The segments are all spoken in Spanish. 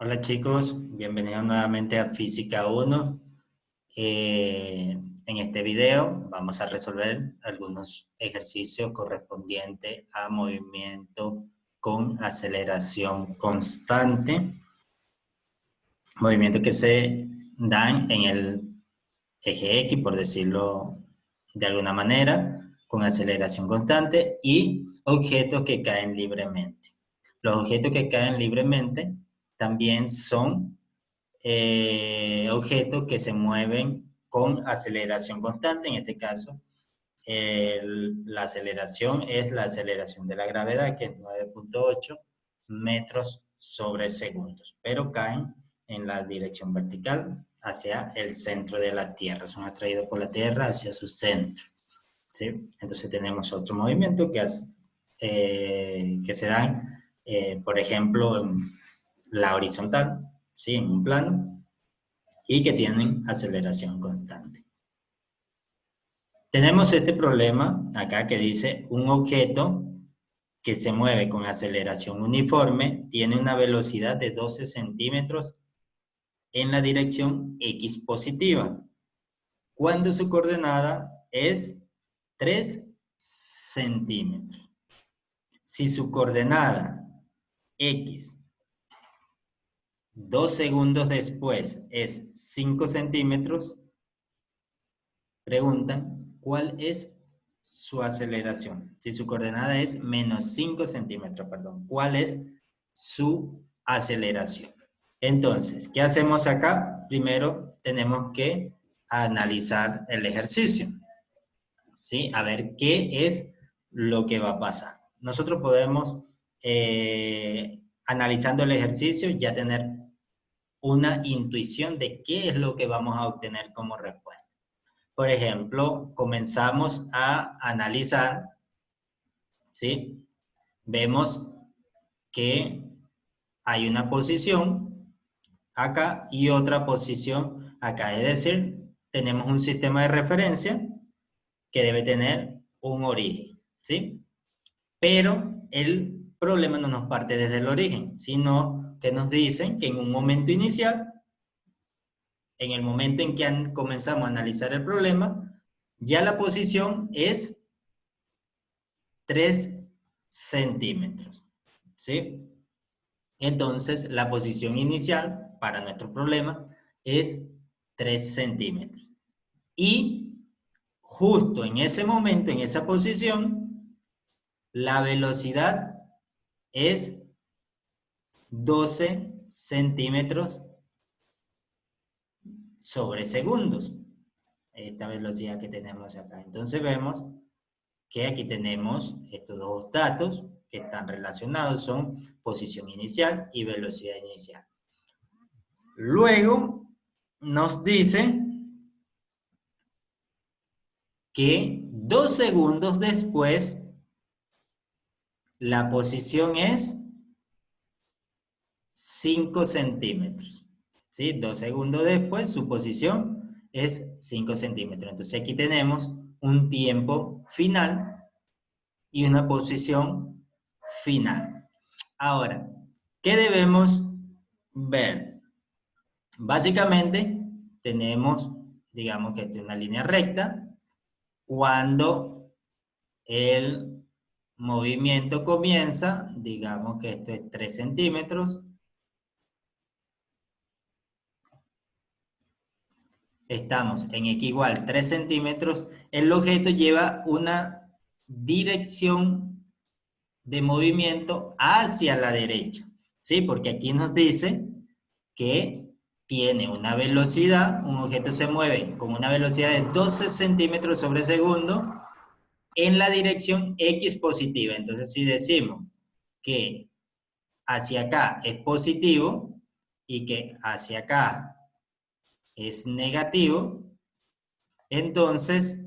Hola chicos, bienvenidos nuevamente a Física 1. En este video vamos a resolver algunos ejercicios correspondientes a movimiento con aceleración constante, movimientos que se dan en el eje X, por decirlo de alguna manera, con aceleración constante, y objetos que caen libremente. Los objetos que caen libremente también son objetos que se mueven con aceleración constante. En este caso, la aceleración es la aceleración de la gravedad, que es 9.8 metros sobre segundos, pero caen en la dirección vertical hacia el centro de la Tierra, son atraídos por la Tierra hacia su centro, ¿sí? Entonces tenemos otro movimiento que se dan, por ejemplo, en la horizontal, ¿sí? En un plano, y que tienen aceleración constante. Tenemos este problema acá que dice un objeto que se mueve con aceleración uniforme tiene una velocidad de 12 centímetros en la dirección X positiva, cuando su coordenada es 3 centímetros. Si su coordenada X 2 segundos después es 5 centímetros, preguntan cuál es su aceleración. Si su coordenada es menos 5 centímetros, perdón, ¿cuál es su aceleración? Entonces, ¿qué hacemos acá? Primero tenemos que analizar el ejercicio, ¿sí? A ver qué es lo que va a pasar. Nosotros podemos, analizando el ejercicio, ya tener una intuición de qué es lo que vamos a obtener como respuesta. Por ejemplo, comenzamos a analizar, ¿sí? Vemos que hay una posición acá y otra posición acá. Es decir, tenemos un sistema de referencia que debe tener un origen, ¿sí? Pero el problema no nos parte desde el origen, sino que nos dicen que en un momento inicial, en el momento en que comenzamos a analizar el problema, ya la posición es 3 centímetros, ¿sí? Entonces, la posición inicial para nuestro problema es 3 centímetros. Y justo en ese momento, en esa posición, la velocidad es 12 centímetros sobre segundos. Esta velocidad que tenemos acá. Entonces vemos que aquí tenemos estos dos datos que están relacionados, son posición inicial y velocidad inicial. Luego nos dice que 2 segundos después la posición es 5 centímetros. ¿Sí? 2 segundos después su posición es 5 centímetros. Entonces aquí tenemos un tiempo final y una posición final. Ahora, ¿qué debemos ver? Básicamente, tenemos, digamos que esta es una línea recta. Cuando el movimiento comienza, digamos que esto es 3 centímetros. Estamos en X igual 3 centímetros. El objeto lleva una dirección de movimiento hacia la derecha, ¿sí? Porque aquí nos dice que tiene una velocidad, un objeto se mueve con una velocidad de 12 centímetros sobre segundo en la dirección X positiva. Entonces, si decimos que hacia acá es positivo y que hacia acá es negativo, entonces,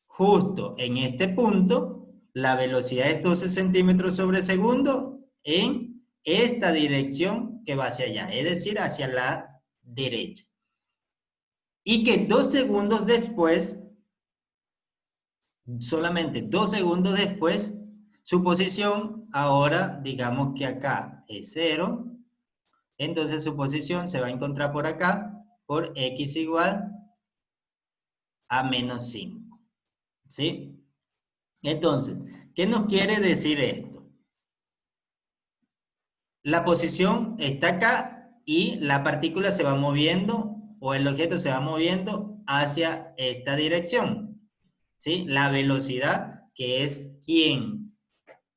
justo en este punto, la velocidad es 12 centímetros sobre segundo en esta dirección que va hacia allá, es decir, hacia la derecha. Y que 2 segundos después, solamente 2 segundos después, su posición ahora, digamos que acá es 0, entonces su posición se va a encontrar por acá, por x igual a menos 5. ¿Sí? Entonces, ¿qué nos quiere decir esto? La posición está acá y la partícula se va moviendo o el objeto se va moviendo hacia esta dirección. ¿Sí? La velocidad, que es quien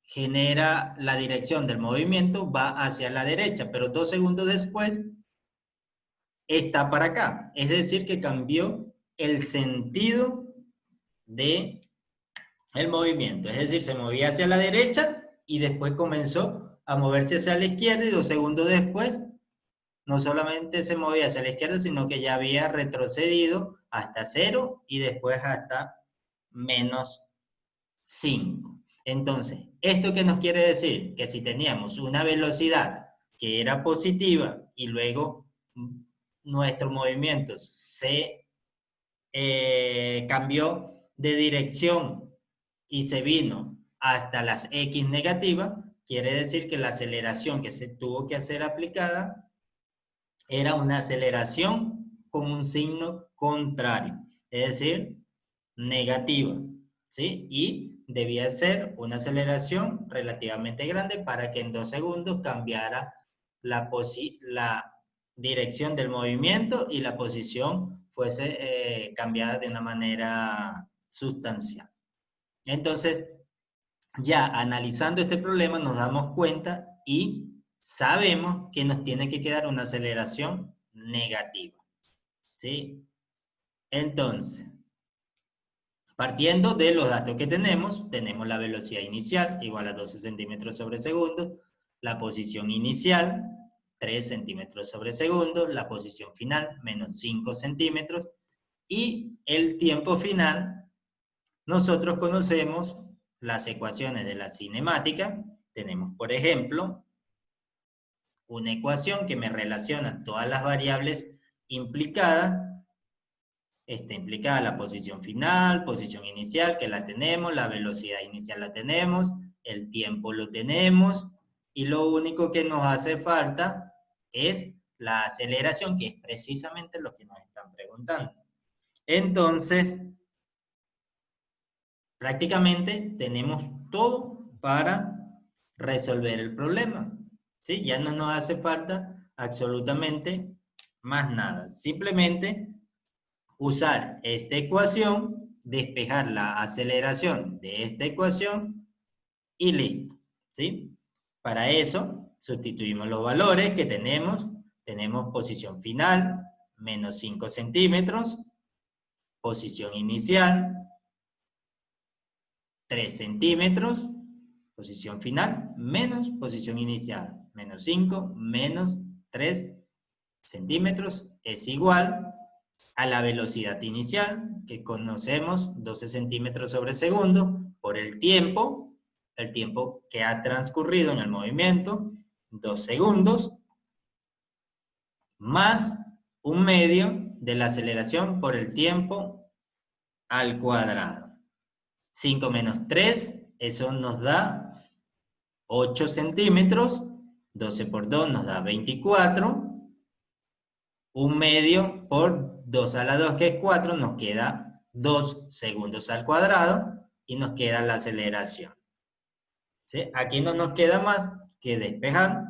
genera la dirección del movimiento, va hacia la derecha, pero 2 segundos después está para acá. Es decir, que cambió el sentido de el movimiento. Es decir, se movía hacia la derecha y después comenzó a moverse hacia la izquierda y 2 segundos después no solamente se movía hacia la izquierda, sino que ya había retrocedido hasta 0 y después hasta menos 5. Entonces, ¿esto qué nos quiere decir? Que si teníamos una velocidad que era positiva y luego nuestro movimiento se cambió de dirección y se vino hasta las X negativas, quiere decir que la aceleración que se tuvo que hacer aplicada era una aceleración con un signo contrario, es decir, negativa, ¿sí? Y debía ser una aceleración relativamente grande para que en 2 segundos cambiara la dirección del movimiento y la posición fuese cambiada de una manera sustancial. Entonces, ya analizando este problema nos damos cuenta y sabemos que nos tiene que quedar una aceleración negativa, ¿sí? Entonces, partiendo de los datos que tenemos la velocidad inicial igual a 12 centímetros sobre segundo, la posición inicial 3 centímetros sobre segundo, la posición final menos 5 centímetros y el tiempo final. Nosotros conocemos las ecuaciones de la cinemática. Tenemos, por ejemplo, una ecuación que me relaciona todas las variables implicadas. Está implicada la posición final, posición inicial, que la tenemos, la velocidad inicial la tenemos, el tiempo lo tenemos, y lo único que nos hace falta es la aceleración, que es precisamente lo que nos están preguntando. Entonces, prácticamente tenemos todo para resolver el problema. ¿Sí? Ya no nos hace falta absolutamente más nada. Simplemente usar esta ecuación, despejar la aceleración de esta ecuación y listo. ¿Sí? Para eso, sustituimos los valores que tenemos. Tenemos posición final, menos 5 centímetros, posición inicial, 3 centímetros, posición final, menos posición inicial, menos 5, menos 3 centímetros, es igual a la velocidad inicial, que conocemos, 12 centímetros sobre segundo, por el tiempo que ha transcurrido en el movimiento, 2 segundos, más un medio de la aceleración por el tiempo al cuadrado. 5 menos 3, eso nos da 8 centímetros, 12 por 2 nos da 24, un medio por 2 a la 2 que es 4, nos queda 2 segundos al cuadrado y nos queda la aceleración. ¿Sí? Aquí no nos queda más que despejar,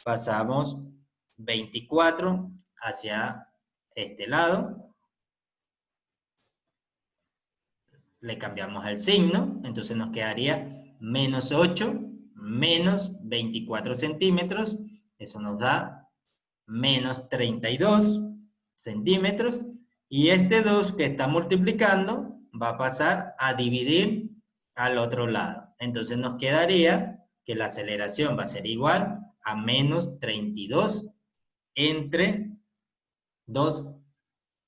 pasamos 24 hacia este lado, le cambiamos el signo, entonces nos quedaría menos 8 menos 24 centímetros, eso nos da menos 32 centímetros, y este 2 que está multiplicando va a pasar a dividir al otro lado. Entonces nos quedaría que la aceleración va a ser igual a menos 32 entre 2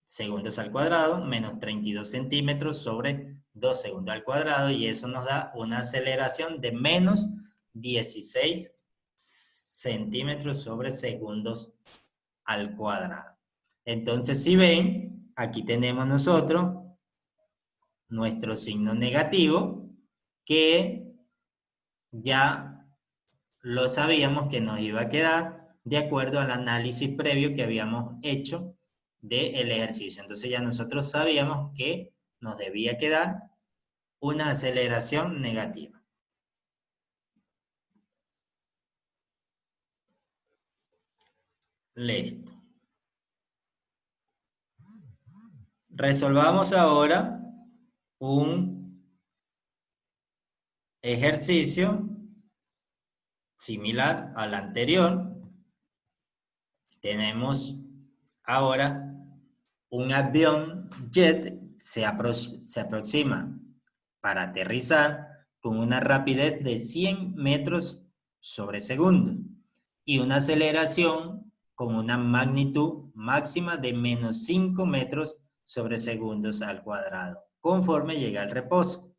segundos al cuadrado menos 32 centímetros sobre 2 segundos al cuadrado, y eso nos da una aceleración de menos 16 centímetros sobre segundos al cuadrado. Entonces, si ven, aquí tenemos nosotros nuestro signo negativo, que ya lo sabíamos que nos iba a quedar de acuerdo al análisis previo que habíamos hecho del ejercicio. Entonces ya nosotros sabíamos que nos debía quedar una aceleración negativa. Listo. Resolvamos ahora un ejercicio similar al anterior. Tenemos ahora un avión jet se aproxima para aterrizar con una rapidez de 100 metros sobre segundo y una aceleración con una magnitud máxima de menos 5 metros sobre segundos al cuadrado, conforme llega al reposo.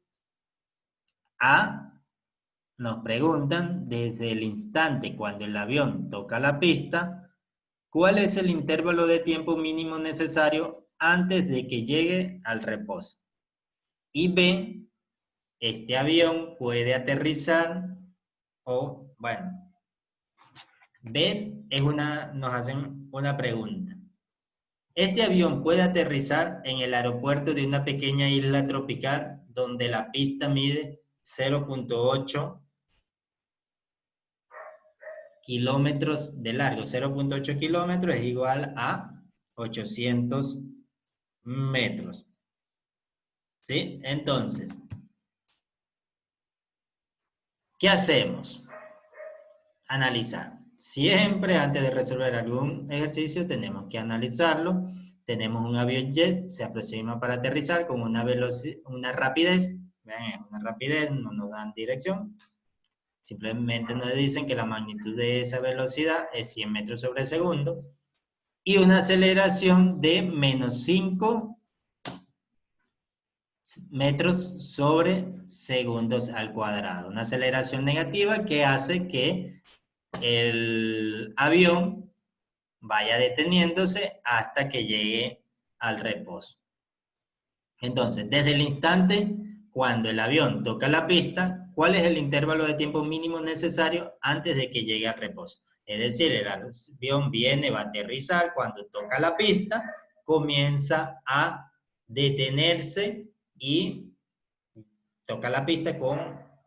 Nos preguntan desde el instante cuando el avión toca la pista, ¿cuál es el intervalo de tiempo mínimo necesario antes de que llegue al reposo? Y B, este avión puede aterrizar o, bueno, B es nos hacen una pregunta. Este avión puede aterrizar en el aeropuerto de una pequeña isla tropical donde la pista mide 0.8 kilómetros de largo. 0.8 kilómetros es igual a 800 metros. ¿Sí? Entonces, ¿qué hacemos? Analizar. Siempre antes de resolver algún ejercicio tenemos que analizarlo. Tenemos un avión jet, se aproxima para aterrizar con una rapidez. Vean, es una rapidez, no nos dan dirección. Simplemente nos dicen que la magnitud de esa velocidad es 100 metros sobre segundo. Y una aceleración de menos 5 metros sobre segundos al cuadrado. Una aceleración negativa que hace que el avión vaya deteniéndose hasta que llegue al reposo. Entonces, desde el instante cuando el avión toca la pista, ¿cuál es el intervalo de tiempo mínimo necesario antes de que llegue al reposo? Es decir, el avión viene, va a aterrizar, cuando toca la pista, comienza a detenerse y toca la pista con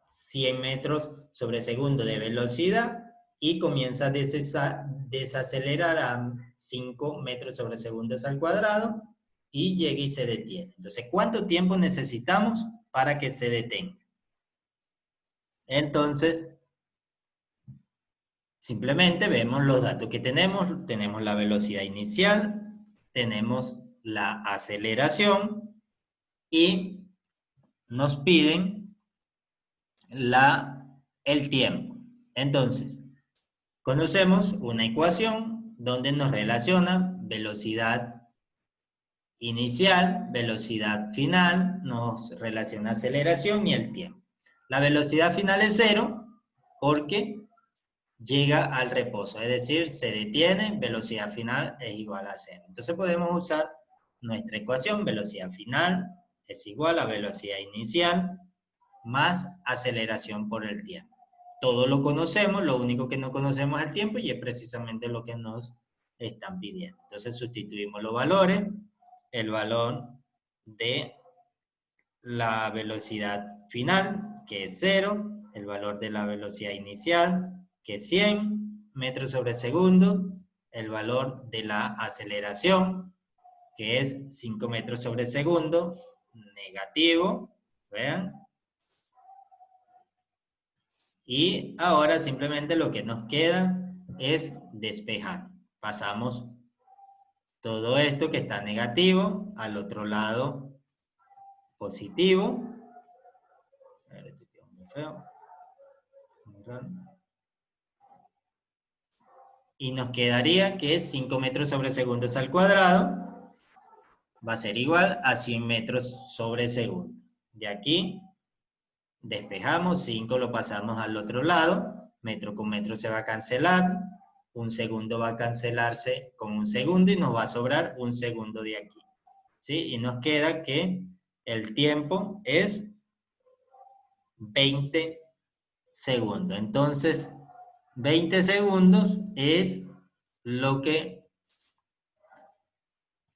100 metros sobre segundo de velocidad y comienza a desacelerar a 5 metros sobre segundos al cuadrado y llega y se detiene. Entonces, ¿cuánto tiempo necesitamos para que se detenga? Entonces, simplemente vemos los datos que tenemos. Tenemos la velocidad inicial, tenemos la aceleración y nos piden el tiempo. Entonces, conocemos una ecuación donde nos relaciona velocidad inicial, velocidad final, nos relaciona aceleración y el tiempo. La velocidad final es 0 porque llega al reposo, es decir, se detiene, velocidad final es igual a 0. Entonces podemos usar nuestra ecuación, velocidad final es igual a velocidad inicial más aceleración por el tiempo. Todo lo conocemos, lo único que no conocemos es el tiempo y es precisamente lo que nos están pidiendo. Entonces sustituimos los valores, el valor de la velocidad final, que es 0, el valor de la velocidad inicial, que es 100 metros sobre segundo, el valor de la aceleración, que es 5 metros sobre segundo, negativo, vean. Y ahora simplemente lo que nos queda es despejar. Pasamos todo esto que está negativo al otro lado positivo. A ver, este quedó muy feo. Y nos quedaría que 5 metros sobre segundos al cuadrado va a ser igual a 100 metros sobre segundo. De aquí despejamos, 5 lo pasamos al otro lado, metro con metro se va a cancelar, un segundo va a cancelarse con un segundo y nos va a sobrar un segundo de aquí. ¿Sí? Y nos queda que el tiempo es 20 segundos. Entonces, 20 segundos es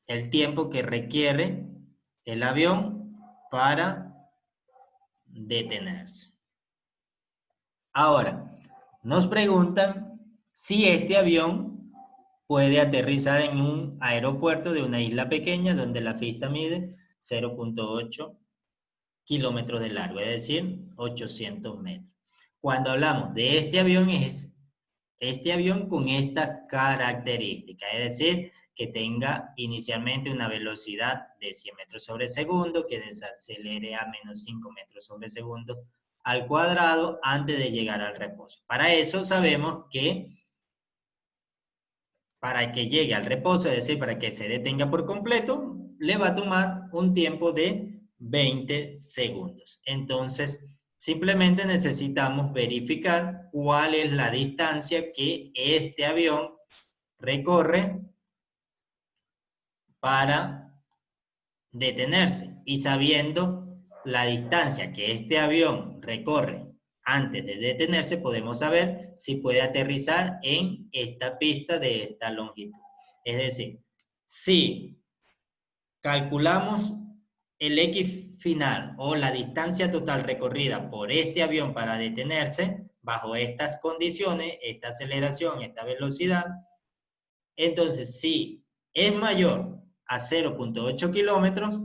el tiempo que requiere el avión para detenerse. Ahora, nos preguntan si este avión puede aterrizar en un aeropuerto de una isla pequeña donde la pista mide 0.8 kilómetros de largo, es decir, 800 metros. Cuando hablamos de este avión, es este avión con estas características, es decir, que tenga inicialmente una velocidad de 100 metros sobre segundo, que desacelere a menos 5 metros sobre segundo al cuadrado antes de llegar al reposo. Para eso sabemos que para que llegue al reposo, es decir, para que se detenga por completo, le va a tomar un tiempo de 20 segundos. Entonces, simplemente necesitamos verificar cuál es la distancia que este avión recorre para detenerse. Y sabiendo la distancia que este avión recorre antes de detenerse, podemos saber si puede aterrizar en esta pista de esta longitud. Es decir, si calculamos el X final o la distancia total recorrida por este avión para detenerse, bajo estas condiciones, esta aceleración, esta velocidad, entonces si es mayor a 0.8 kilómetros,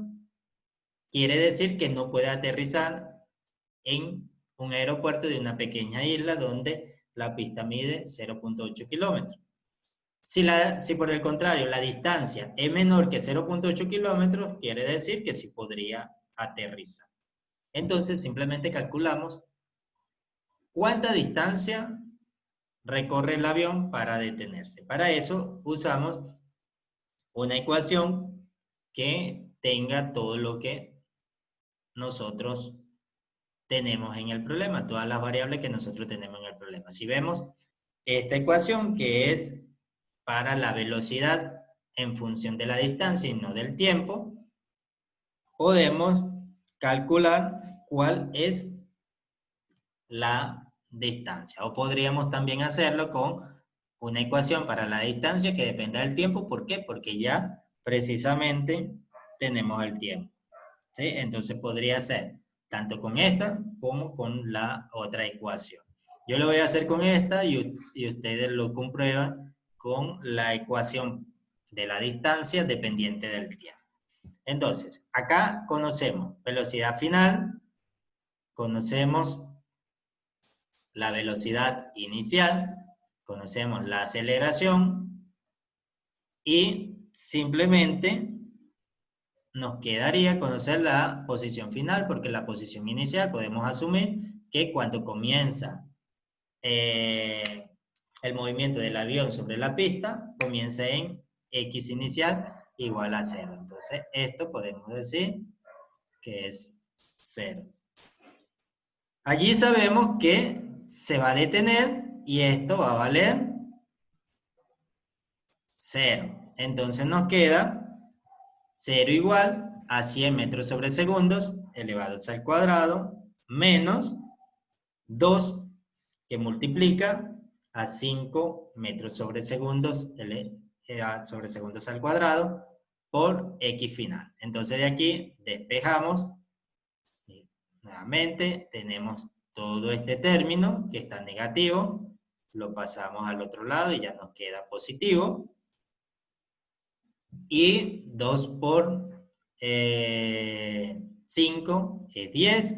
quiere decir que no puede aterrizar en un aeropuerto de una pequeña isla donde la pista mide 0.8 kilómetros. Si por el contrario la distancia es menor que 0.8 kilómetros, quiere decir que sí podría aterrizar. Entonces simplemente calculamos cuánta distancia recorre el avión para detenerse. Para eso usamos una ecuación que tenga todo lo que nosotros tenemos en el problema, todas las variables que nosotros tenemos en el problema. Si vemos esta ecuación que es para la velocidad en función de la distancia y no del tiempo, podemos calcular cuál es la distancia. O podríamos también hacerlo con una ecuación para la distancia que dependa del tiempo. ¿Por qué? Porque ya precisamente tenemos el tiempo. ¿Sí? Entonces podría ser tanto con esta como con la otra ecuación. Yo lo voy a hacer con esta y ustedes lo comprueban con la ecuación de la distancia dependiente del tiempo. Entonces, acá conocemos velocidad final, conocemos la velocidad inicial, conocemos la aceleración y simplemente nos quedaría conocer la posición final, porque la posición inicial podemos asumir que cuando comienza el movimiento del avión sobre la pista, comienza en X inicial igual a 0. Entonces, esto podemos decir que es 0. Allí sabemos que se va a detener y esto va a valer 0. Entonces nos queda 0 igual a 100 metros sobre segundos elevados al cuadrado menos 2 que multiplica a 5 metros sobre segundos sobre segundos al cuadrado por X final. Entonces de aquí despejamos y nuevamente tenemos todo este término que está negativo, lo pasamos al otro lado y ya nos queda positivo. Y 2 por 5 es 10,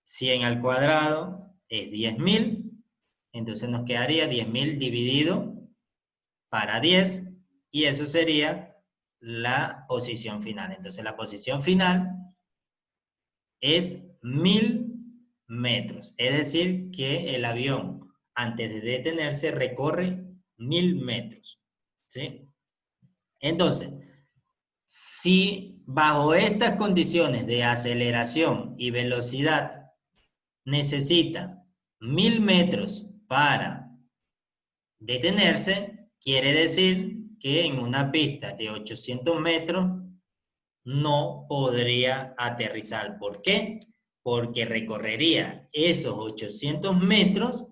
100 al cuadrado es 10.000, entonces nos quedaría 10.000 dividido para 10, y eso sería la posición final. Entonces la posición final es 1.000 metros, es decir que el avión antes de detenerse recorre 1.000 metros, ¿sí? Entonces, si bajo estas condiciones de aceleración y velocidad necesita 1.000 metros para detenerse, quiere decir que en una pista de 800 metros no podría aterrizar. ¿Por qué? Porque recorrería esos 800 metros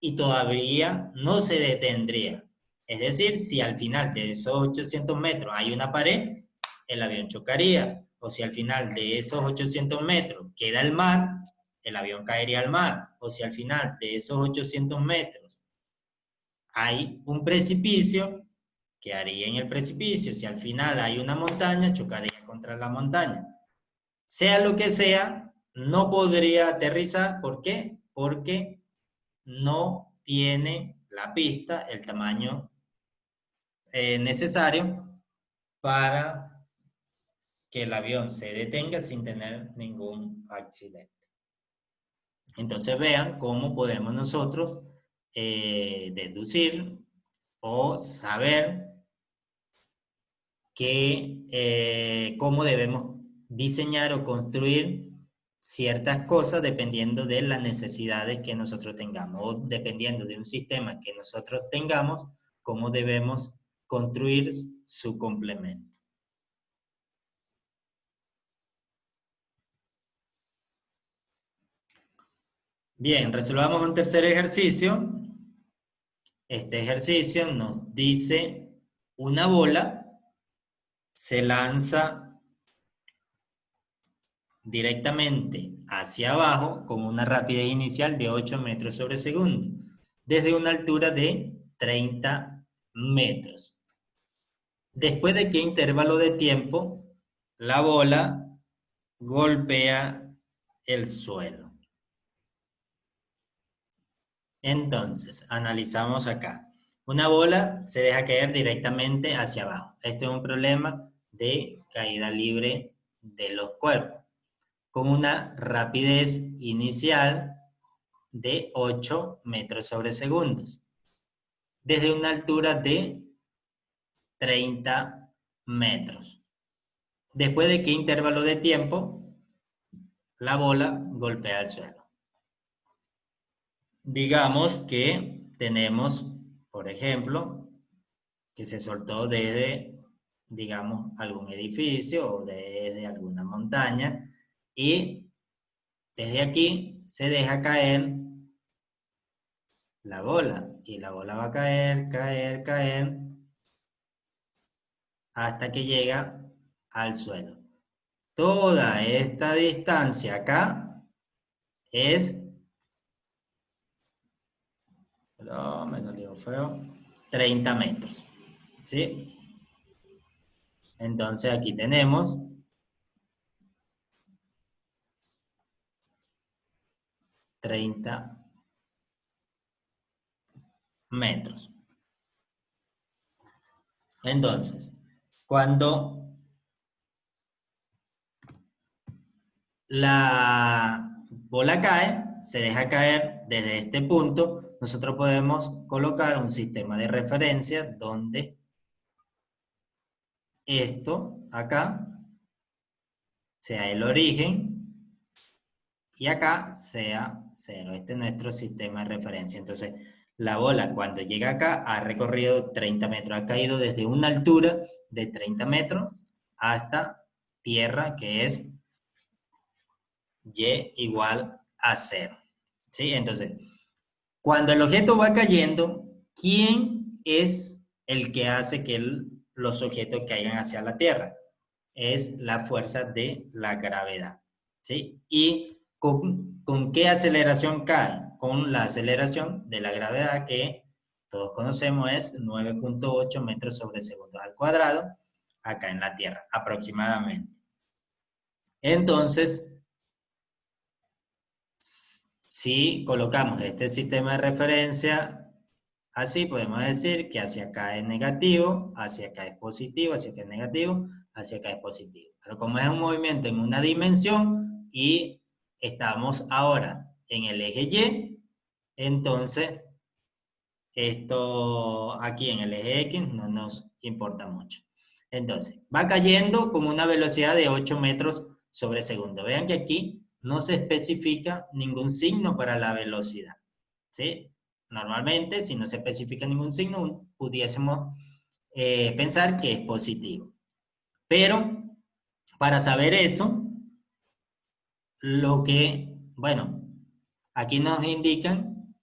y todavía no se detendría. Es decir, si al final de esos 800 metros hay una pared, el avión chocaría. O si al final de esos 800 metros queda el mar, el avión caería al mar. O si al final de esos 800 metros hay un precipicio, quedaría en el precipicio. Si al final hay una montaña, chocaría contra la montaña. Sea lo que sea, no podría aterrizar. ¿Por qué? Porque no tiene la pista el tamaño necesario para que el avión se detenga sin tener ningún accidente. Entonces vean cómo podemos nosotros deducir o saber cómo debemos diseñar o construir ciertas cosas dependiendo de las necesidades que nosotros tengamos o dependiendo de un sistema que nosotros tengamos, cómo debemos construir su complemento. Bien, resolvamos un tercer ejercicio. Este ejercicio nos dice una bola se lanza directamente hacia abajo con una rapidez inicial de 8 metros sobre segundo, desde una altura de 30 metros. Después de qué intervalo de tiempo la bola golpea el suelo. Entonces, analizamos acá. Una bola se deja caer directamente hacia abajo. Este es un problema de caída libre de los cuerpos, con una rapidez inicial de 8 metros sobre segundos, desde una altura de 30 metros. Después de qué intervalo de tiempo la bola golpea el suelo. Digamos que tenemos, por ejemplo, que se soltó desde, digamos, algún edificio o desde alguna montaña y desde aquí se deja caer la bola y la bola va a caer, caer, caer hasta que llega al suelo. Toda esta distancia acá es, no, me dolió feo, 30 metros, ¿sí? Entonces aquí tenemos 30 metros. Entonces, cuando la bola cae, se deja caer desde este punto, nosotros podemos colocar un sistema de referencia donde esto acá sea el origen y acá sea 0. Este es nuestro sistema de referencia. Entonces, la bola cuando llega acá ha recorrido 30 metros, ha caído desde una altura de 30 metros hasta tierra, que es y igual a 0. ¿Sí? Entonces, cuando el objeto va cayendo, ¿quién es el que hace que los objetos caigan hacia la Tierra? Es la fuerza de la gravedad. ¿Sí? ¿Y con qué aceleración cae? Con la aceleración de la gravedad que todos conocemos es 9.8 metros sobre segundo al cuadrado acá en la Tierra, aproximadamente. Entonces, si colocamos este sistema de referencia así, podemos decir que hacia acá es negativo, hacia acá es positivo, hacia acá es negativo, hacia acá es positivo. Pero como es un movimiento en una dimensión y estamos ahora en el eje Y, entonces esto aquí en el eje X no nos importa mucho. Entonces, va cayendo con una velocidad de 8 metros sobre segundo. Vean que aquí no se especifica ningún signo para la velocidad. ¿Sí? Normalmente, si no se especifica ningún signo, pudiésemos pensar que es positivo. Pero, para saber eso, bueno, aquí nos indican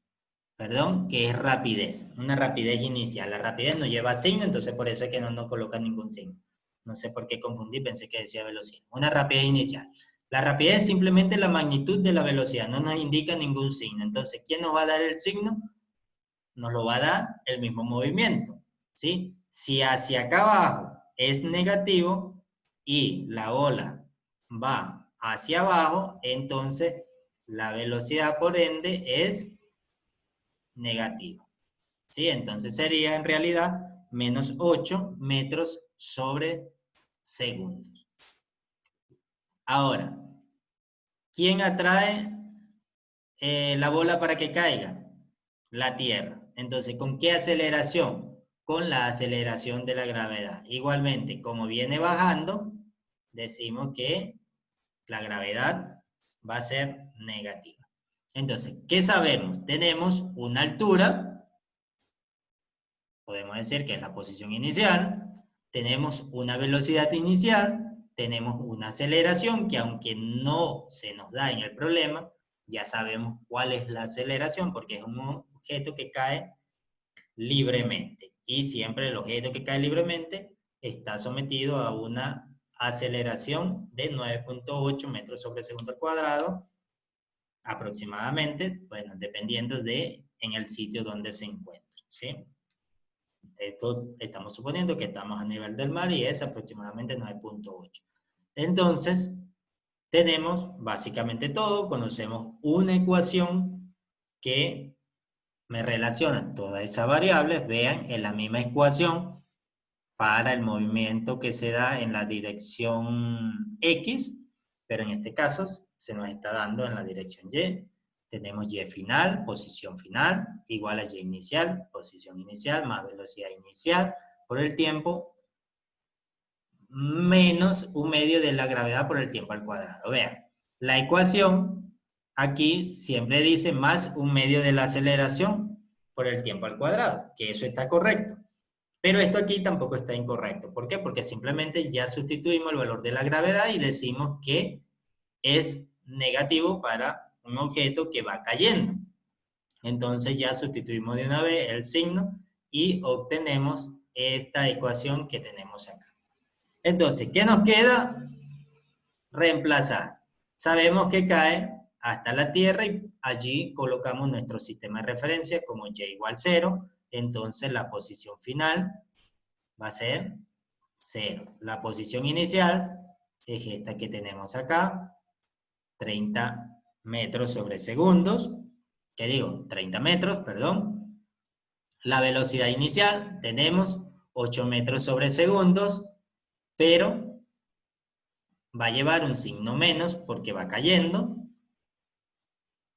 perdón, que es rapidez, una rapidez inicial. La rapidez no lleva signo, entonces por eso es que no nos coloca ningún signo. No sé por qué confundí, pensé que decía velocidad. Una rapidez inicial. La rapidez es simplemente la magnitud de la velocidad, no nos indica ningún signo. Entonces, ¿quién nos va a dar el signo? Nos lo va a dar el mismo movimiento, ¿sí? Si hacia acá abajo es negativo y la ola va hacia abajo, entonces la velocidad por ende es negativa, ¿sí? Entonces sería en realidad menos 8 metros sobre segundos. Ahora, ¿quién atrae la bola para que caiga? La Tierra. Entonces, ¿con qué aceleración? Con la aceleración de la gravedad. Igualmente, como viene bajando, decimos que la gravedad va a ser negativa. Entonces, ¿qué sabemos? Tenemos una altura, podemos decir que es la posición inicial, tenemos una velocidad inicial, tenemos una aceleración que aunque no se nos da en el problema, ya sabemos cuál es la aceleración porque es un objeto que cae libremente. Y siempre el objeto que cae libremente está sometido a una aceleración de 9.8 metros sobre segundo al cuadrado, aproximadamente, bueno, dependiendo de en el sitio donde se encuentra, ¿sí? Esto estamos suponiendo que estamos a nivel del mar y es aproximadamente 9.8. Entonces, tenemos básicamente todo, conocemos una ecuación que me relaciona todas esas variables, vean, en la misma ecuación para el movimiento que se da en la dirección X, pero en este caso se nos está dando en la dirección Y. Tenemos Y final, posición final, igual a Y inicial, posición inicial, más velocidad inicial por el tiempo, menos un medio de la gravedad por el tiempo al cuadrado. Vean, la ecuación aquí siempre dice más un medio de la aceleración por el tiempo al cuadrado, que eso está correcto. Pero esto aquí tampoco está incorrecto. ¿Por qué? Porque simplemente ya sustituimos el valor de la gravedad y decimos que es negativo para un objeto que va cayendo. Entonces ya sustituimos de una vez el signo y obtenemos esta ecuación que tenemos acá. Entonces, ¿qué nos queda? Reemplazar. Sabemos que cae hasta la Tierra y allí colocamos nuestro sistema de referencia como y igual 0. Entonces la posición final va a ser 0. La posición inicial es esta que tenemos acá, 30 metros sobre segundos. ¿Qué digo? 30 metros, perdón. La velocidad inicial tenemos 8 metros sobre segundos, pero va a llevar un signo menos porque va cayendo.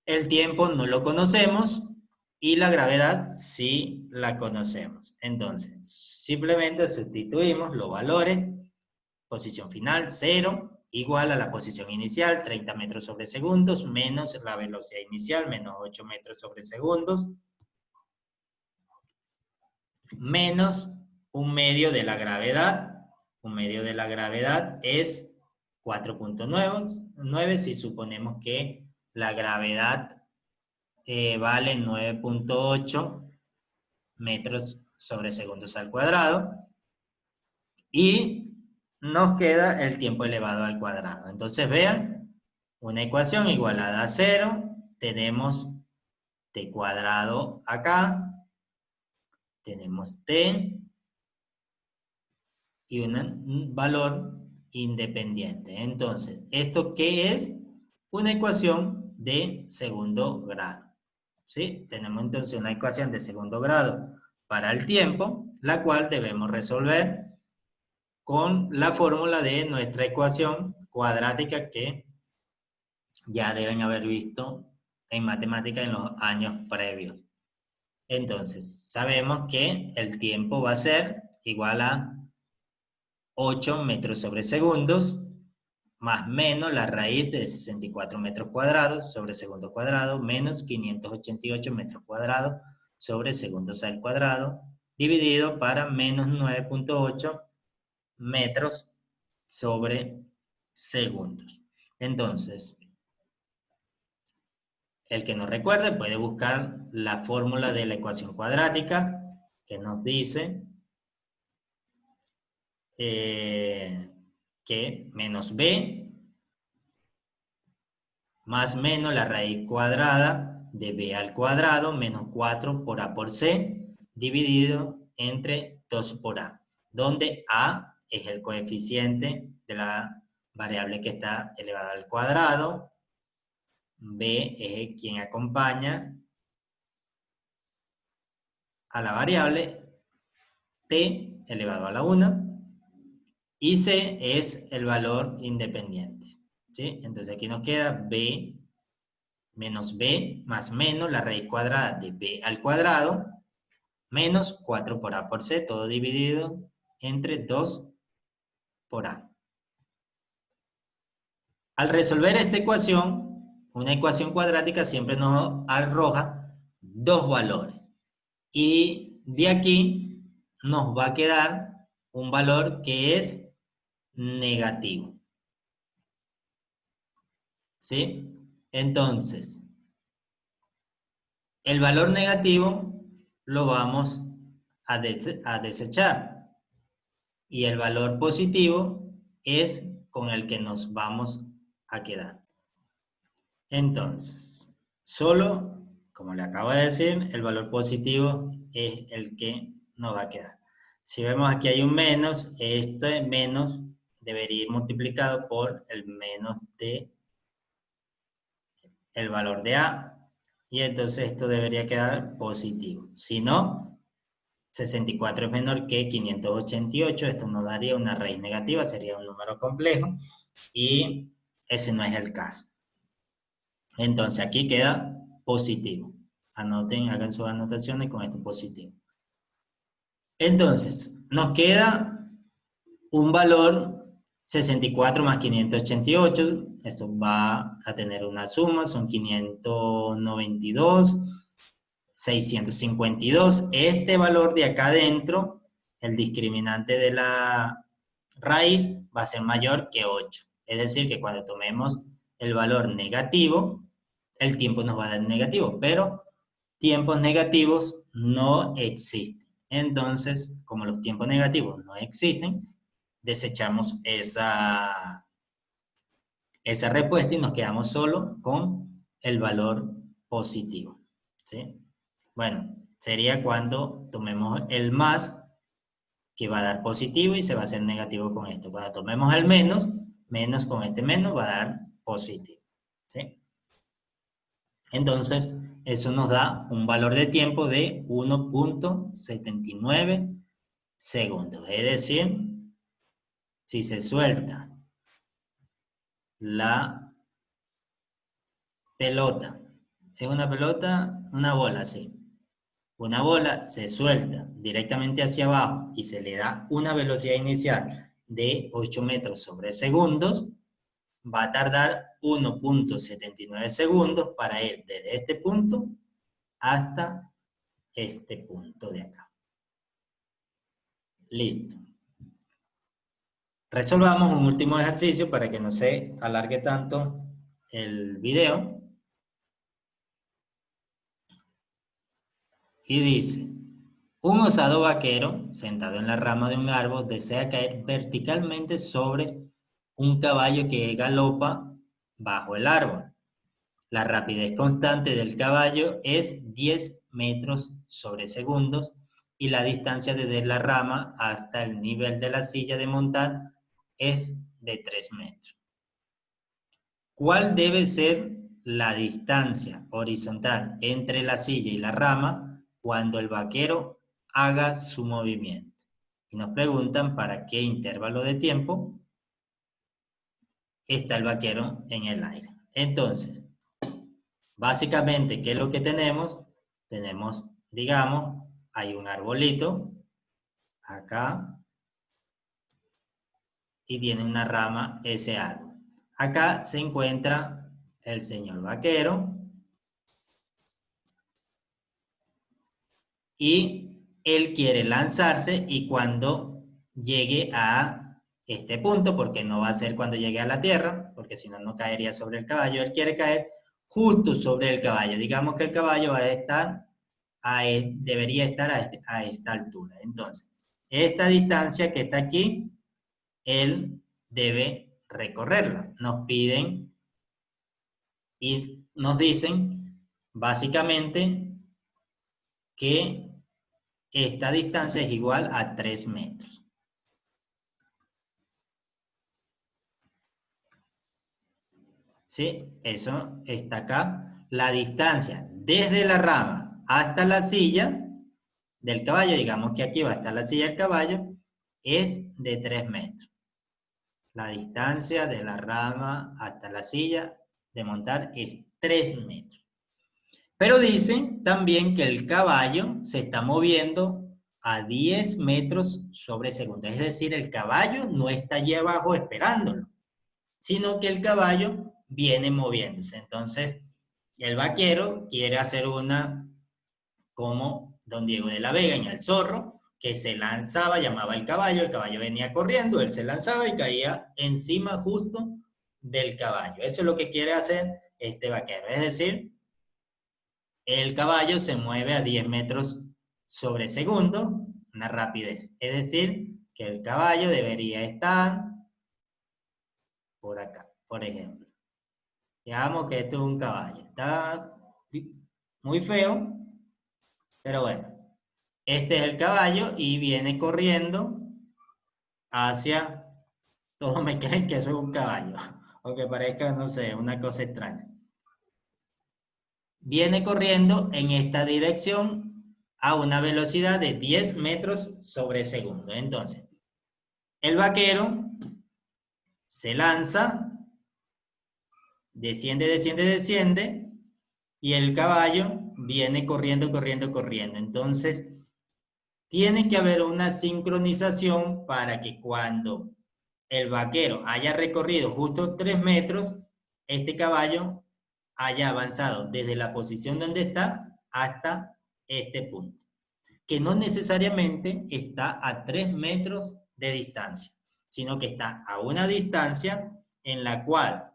El tiempo no lo conocemos y la gravedad sí la conocemos. Entonces, simplemente sustituimos los valores. Posición final 0, igual a la posición inicial, 30 metros sobre segundos, menos la velocidad inicial, menos 8 metros sobre segundos, menos un medio de la gravedad. Un medio de la gravedad es 4.9 si suponemos que la gravedad vale 9.8 metros sobre segundos al cuadrado. Y nos queda el tiempo elevado al cuadrado. Entonces vean, una ecuación igualada a 0, tenemos t cuadrado acá, tenemos t y un valor independiente. Entonces, ¿esto qué es? Una ecuación de segundo grado. ¿Sí? Tenemos entonces una ecuación de segundo grado para el tiempo, la cual debemos resolver con la fórmula de nuestra ecuación cuadrática que ya deben haber visto en matemática en los años previos. Entonces, sabemos que el tiempo va a ser igual a 8 metros sobre segundos, más menos la raíz de 64 metros cuadrados sobre segundo cuadrado, menos 588 metros cuadrados sobre segundos al cuadrado, dividido para menos 9.8 metros sobre segundos. Entonces, El que no recuerde puede buscar la fórmula de la ecuación cuadrática que nos dice que menos b más menos la raíz cuadrada de b al cuadrado menos 4 por a por c dividido entre 2 por a, donde a es el coeficiente de la variable que está elevada al cuadrado, b es quien acompaña a la variable, t elevado a la 1, y c es el valor independiente. ¿Sí? Entonces aquí nos queda b menos b más menos la raíz cuadrada de b al cuadrado menos 4 por a por c, todo dividido entre 2 por a. Al resolver esta ecuación, una ecuación cuadrática siempre nos arroja dos valores. Y de aquí nos va a quedar un valor que es negativo. ¿Sí? Entonces, el valor negativo lo vamos a desechar. Y el valor positivo es con el que nos vamos a quedar. Entonces, solo, como le acabo de decir, el valor positivo es el que nos va a quedar. Si vemos aquí hay un menos, este menos debería ir multiplicado por el menos de el valor de A. Y entonces esto debería quedar positivo. Si no, 64 es menor que 588. Esto nos daría una raíz negativa, sería un número complejo. Y ese no es el caso. Entonces aquí queda positivo. Anoten, hagan sus anotaciones con esto positivo. Entonces, nos queda un valor 64 más 588. Esto va a tener una suma, son 592, 652. Este valor de acá adentro, el discriminante de la raíz, va a ser mayor que 8. Es decir, que cuando tomemos el valor negativo, el tiempo nos va a dar negativo, pero tiempos negativos no existen. Entonces, como los tiempos negativos no existen, desechamos esa respuesta y nos quedamos solo con el valor positivo. ¿Sí? Bueno, sería cuando tomemos el más, que va a dar positivo y se va a hacer negativo con esto. Cuando tomemos el menos, menos con este menos va a dar positivo. ¿Sí? Entonces, eso nos da un valor de tiempo de 1.79 segundos. Es decir, si se suelta la pelota, es una pelota, una bola, sí. Una bola se suelta directamente hacia abajo y se le da una velocidad inicial de 8 metros sobre segundos, va a tardar 1.79 segundos para ir desde este punto hasta este punto de acá. Listo. Resolvamos un último ejercicio para que no se alargue tanto el video. Y dice, un osado vaquero sentado en la rama de un árbol desea caer verticalmente sobre un caballo que galopa bajo el árbol. La rapidez constante del caballo es 10 metros sobre segundos y la distancia desde la rama hasta el nivel de la silla de montar es de 3 metros. ¿Cuál debe ser la distancia horizontal entre la silla y la rama cuando el vaquero haga su movimiento? Y nos preguntan para qué intervalo de tiempo está el vaquero en el aire. Entonces, básicamente, ¿qué es lo que tenemos? Tenemos, digamos, hay un arbolito acá y tiene una rama ese árbol. Acá se encuentra el señor vaquero y él quiere lanzarse y cuando llegue a este punto, porque no va a ser cuando llegue a la tierra, porque si no, no caería sobre el caballo, él quiere caer justo sobre el caballo. Digamos que el caballo va a estar, debería estar a esta altura. Entonces, esta distancia que está aquí, él debe recorrerla. Nos piden y nos dicen básicamente que esta distancia es igual a 3 metros. ¿Sí? Eso está acá. La distancia desde la rama hasta la silla del caballo, digamos que aquí va a estar la silla del caballo, es de 3 metros. La distancia de la rama hasta la silla de montar es 3 metros. Pero dicen también que el caballo se está moviendo a 10 metros sobre segundo. Es decir, el caballo no está allí abajo esperándolo, sino que el caballo viene moviéndose. Entonces, el vaquero quiere hacer una como don Diego de la Vega en El Zorro, que se lanzaba, llamaba el caballo venía corriendo, él se lanzaba y caía encima justo del caballo. Eso es lo que quiere hacer este vaquero. Es decir, el caballo se mueve a 10 metros sobre segundo, una rapidez. Es decir, que el caballo debería estar por acá, por ejemplo. Digamos que esto es un caballo. Está muy feo, pero bueno. Este es el caballo y viene corriendo hacia... Todos me creen que eso es un caballo, aunque parezca, no sé, una cosa extraña. Viene corriendo en esta dirección a una velocidad de 10 metros sobre segundo. Entonces, el vaquero se lanza, desciende, desciende, desciende, y el caballo viene corriendo, corriendo, corriendo. Entonces, tiene que haber una sincronización para que cuando el vaquero haya recorrido justo 3 metros, este caballo haya avanzado desde la posición donde está hasta este punto, que no necesariamente está a 3 metros de distancia, sino que está a una distancia en la cual,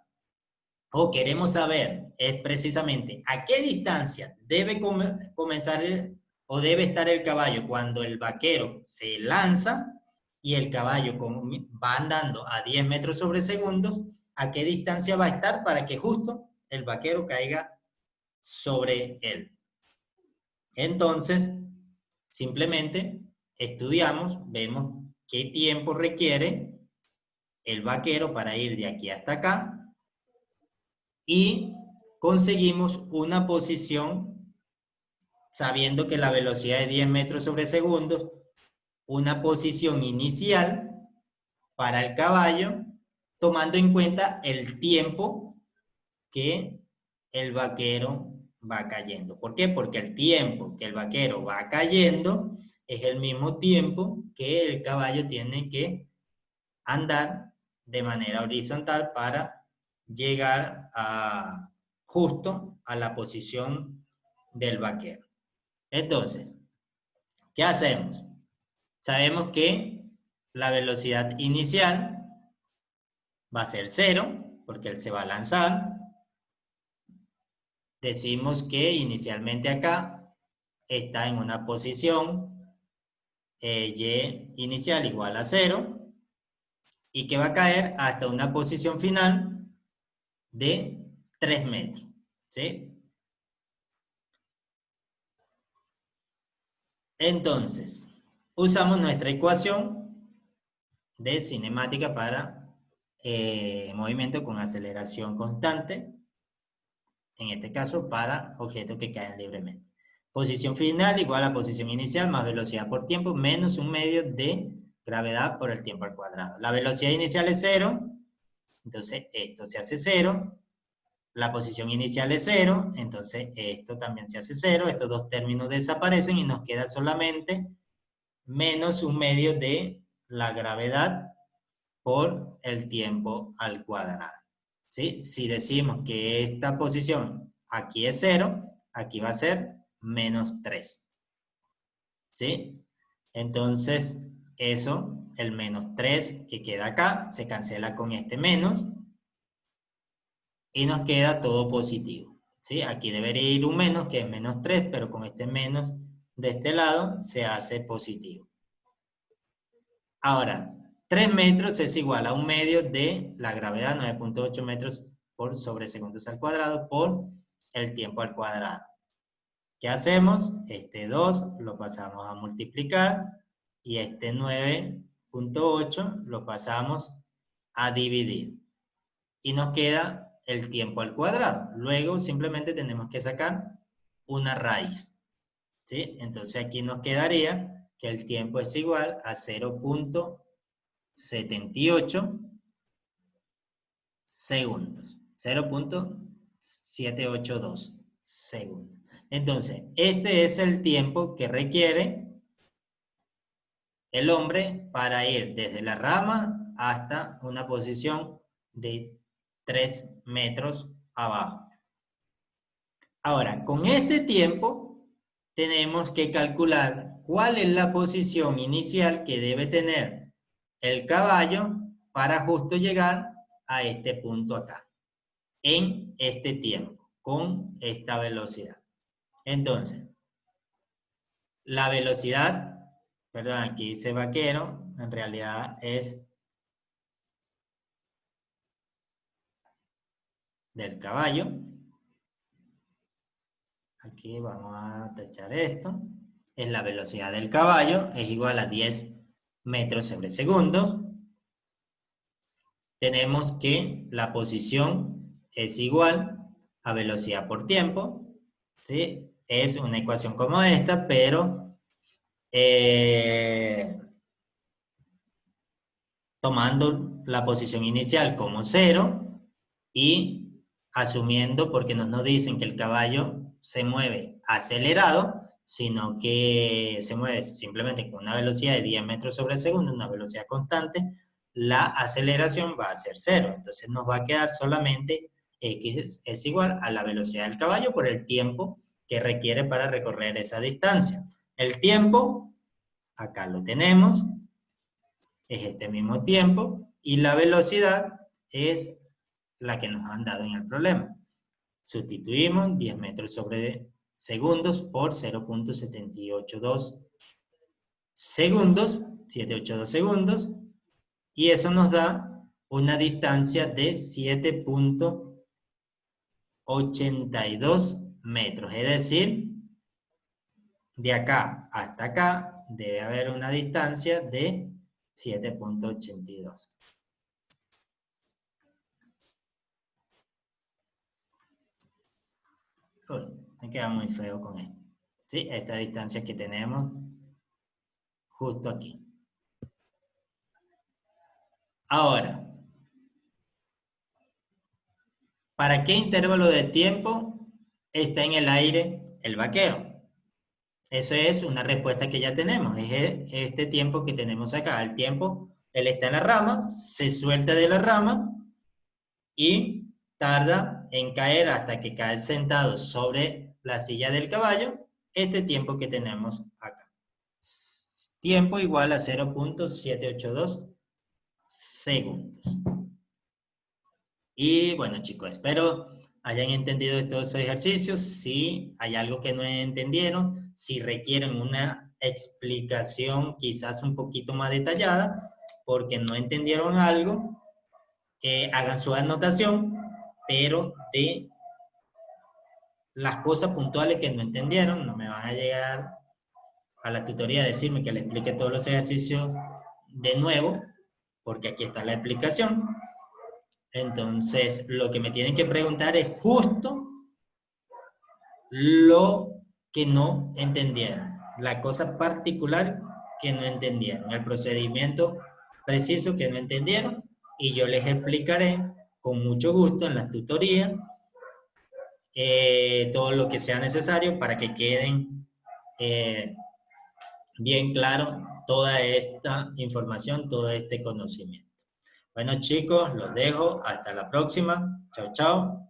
o queremos saber, es precisamente a qué distancia debe comenzar o debe estar el caballo cuando el vaquero se lanza y el caballo va andando a 10 metros sobre segundos, a qué distancia va a estar para que justo el vaquero caiga sobre él. Entonces, simplemente estudiamos, vemos qué tiempo requiere el vaquero para ir de aquí hasta acá y conseguimos una posición sabiendo que la velocidad es 10 metros sobre segundos, una posición inicial para el caballo, tomando en cuenta el tiempo que el vaquero va cayendo. ¿Por qué? Porque el tiempo que el vaquero va cayendo es el mismo tiempo que el caballo tiene que andar de manera horizontal para llegar justo a la posición del vaquero. Entonces, ¿qué hacemos? Sabemos que la velocidad inicial va a ser 0, porque él se va a lanzar. Decimos que inicialmente acá está en una posición y inicial igual a 0 y que va a caer hasta una posición final de 3 metros. ¿Sí? Entonces, usamos nuestra ecuación de cinemática para movimiento con aceleración constante, en este caso para objetos que caen libremente. Posición final igual a posición inicial más velocidad por tiempo menos un medio de gravedad por el tiempo al cuadrado. La velocidad inicial es 0, entonces esto se hace 0. La posición inicial es 0, entonces esto también se hace 0. Estos dos términos desaparecen y nos queda solamente menos un medio de la gravedad por el tiempo al cuadrado. ¿Sí? Si decimos que esta posición aquí es 0, aquí va a ser menos 3. ¿Sí? Entonces, eso, el menos 3 que queda acá, se cancela con este menos y nos queda todo positivo. ¿sí? Aquí debería ir un menos, que es menos 3, pero con este menos de este lado se hace positivo. Ahora, 3 metros es igual a un medio de la gravedad, 9.8 metros por sobre segundos al cuadrado, por el tiempo al cuadrado. ¿Qué hacemos? Este 2 lo pasamos a multiplicar y este 9.8 lo pasamos a dividir. Y nos queda el tiempo al cuadrado. Luego simplemente tenemos que sacar una raíz, ¿sí? Entonces aquí nos quedaría que el tiempo es igual a 0.78 segundos. 0.782 segundos. Entonces, este es el tiempo que requiere el hombre para ir desde la rama hasta una posición de 3 metros abajo. Ahora, con este tiempo tenemos que calcular cuál es la posición inicial que debe tener el caballo para justo llegar a este punto acá, en este tiempo, con esta velocidad. Entonces, la velocidad, perdón, aquí dice vaquero, en realidad es del caballo. Aquí vamos a tachar esto. Es la velocidad del caballo, es igual a 10 metros sobre segundos. Tenemos que la posición es igual a velocidad por tiempo, ¿sí? Es una ecuación como esta, pero tomando la posición inicial como 0 y asumiendo, porque no nos dicen que el caballo se mueve acelerado, sino que se mueve simplemente con una velocidad de 10 metros sobre segundo, una velocidad constante, la aceleración va a ser 0. Entonces nos va a quedar solamente x es igual a la velocidad del caballo por el tiempo que requiere para recorrer esa distancia. El tiempo, acá lo tenemos, es este mismo tiempo, y la velocidad es la que nos han dado en el problema. Sustituimos 10 metros sobre segundos por 0.782 segundos, 782 segundos, y eso nos da una distancia de 7.82 metros, es decir, de acá hasta acá debe haber una distancia de 7.82. Uy, me queda muy feo con esto. ¿Sí? Esta distancia que tenemos justo aquí. Ahora, ¿para qué intervalo de tiempo está en el aire el vaquero? Eso es una respuesta que ya tenemos. Es este tiempo que tenemos acá. El tiempo, él está en la rama, se suelta de la rama y tarda en caer hasta que cae sentado sobre la silla del caballo. Este tiempo que tenemos acá. Tiempo igual a 0.782 segundos. Y bueno, chicos, espero hayan entendido estos ejercicios. Si hay algo que no entendieron, si requieren una explicación quizás un poquito más detallada, porque no entendieron algo, hagan su anotación, pero de las cosas puntuales que no entendieron, no me van a llegar a la tutoría a decirme que le explique todos los ejercicios de nuevo, porque aquí está la explicación. Entonces, lo que me tienen que preguntar es justo lo que no entendieron, la cosa particular que no entendieron, el procedimiento preciso que no entendieron, y yo les explicaré con mucho gusto en las tutorías todo lo que sea necesario para que queden bien claro toda esta información, todo este conocimiento. Bueno, chicos, los dejo. Hasta la próxima. Chao, chao.